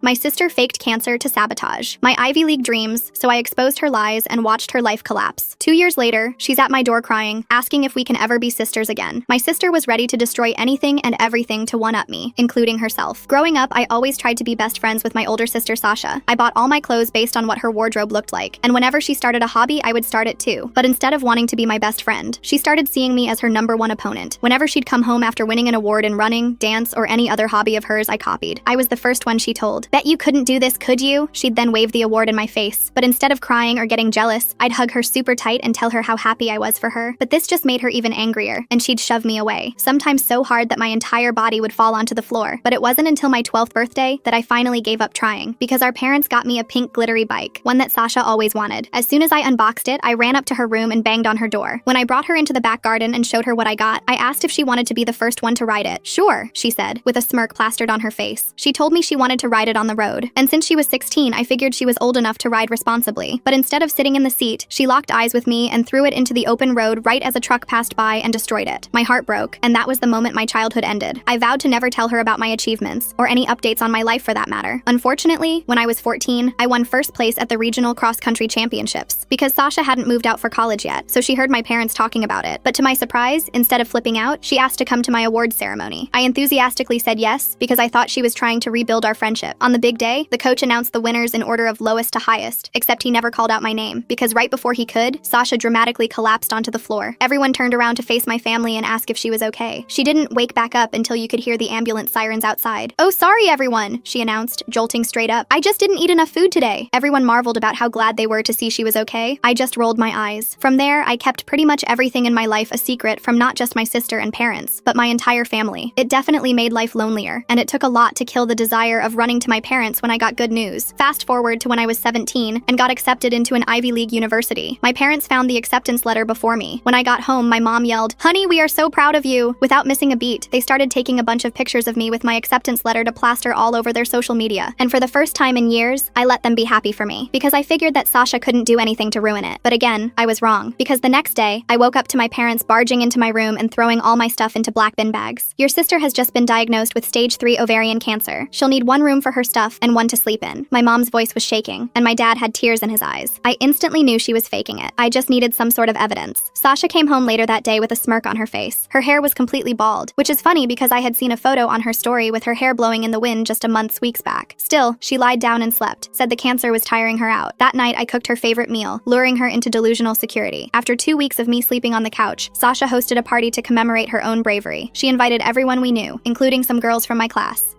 My sister faked cancer to sabotage my Ivy League dreams, so I exposed her lies and watched her life collapse. 2 years later, she's at my door crying, asking if we can ever be sisters again. My sister was ready to destroy anything and everything to one-up me, including herself. Growing up, I always tried to be best friends with my older sister Sasha. I bought all my clothes based on what her wardrobe looked like, and whenever she started a hobby, I would start it too. But instead of wanting to be my best friend, she started seeing me as her #1 opponent. Whenever she'd come home after winning an award in running, dance, or any other hobby of hers I copied, I was the first one she told. "Bet you couldn't do this, could you?" She'd then wave the award in my face. But instead of crying or getting jealous, I'd hug her super tight and tell her how happy I was for her. But this just made her even angrier, and she'd shove me away, sometimes so hard that my entire body would fall onto the floor. But it wasn't until my 12th birthday that I finally gave up trying, because our parents got me a pink glittery bike, one that Sasha always wanted. As soon as I unboxed it, I ran up to her room and banged on her door. When I brought her into the back garden and showed her what I got, I asked if she wanted to be the first one to ride it. "Sure," she said, with a smirk plastered on her face. She told me she wanted to ride it on the road, and since she was 16, I figured she was old enough to ride responsibly. But instead of sitting in the seat, she locked eyes with me and threw it into the open road right as a truck passed by and destroyed it. My heart broke, and that was the moment my childhood ended. I vowed to never tell her about my achievements, or any updates on my life for that matter. Unfortunately, when I was 14, I won first place at the regional cross-country championships, because Sasha hadn't moved out for college yet, so she heard my parents talking about it. But to my surprise, instead of flipping out, she asked to come to my awards ceremony. I enthusiastically said yes, because I thought she was trying to rebuild our friendship. On the big day, the coach announced the winners in order of lowest to highest, except he never called out my name, because right before he could, Sasha dramatically collapsed onto the floor. Everyone turned around to face my family and ask if she was okay. She didn't wake back up until you could hear the ambulance sirens outside. "Oh, sorry everyone," she announced, jolting straight up. "I just didn't eat enough food today." Everyone marveled about how glad they were to see she was okay. I just rolled my eyes. From there, I kept pretty much everything in my life a secret from not just my sister and parents, but my entire family. It definitely made life lonelier, and it took a lot to kill the desire of running to my parents when I got good news. Fast forward to when I was 17 and got accepted into an Ivy League university. My parents found the acceptance letter before me. When I got home, my mom yelled, "Honey, we are so proud of you." Without missing a beat, they started taking a bunch of pictures of me with my acceptance letter to plaster all over their social media. And for the first time in years, I let them be happy for me, because I figured that Sasha couldn't do anything to ruin it. But again, I was wrong, because the next day, I woke up to my parents barging into my room and throwing all my stuff into black bin bags. "Your sister has just been diagnosed with stage 3 ovarian cancer. She'll need one room for her stuff and one to sleep in." My mom's voice was shaking, and my dad had tears in his eyes. I instantly knew she was faking it. I just needed some sort of evidence. Sasha came home later that day with a smirk on her face. Her hair was completely bald, which is funny because I had seen a photo on her story with her hair blowing in the wind just a weeks back. Still, she lied down and slept, said the cancer was tiring her out. That night, I cooked her favorite meal, luring her into delusional security. After 2 weeks of me sleeping on the couch, Sasha hosted a party to commemorate her own bravery. She invited everyone we knew, including some girls from my class.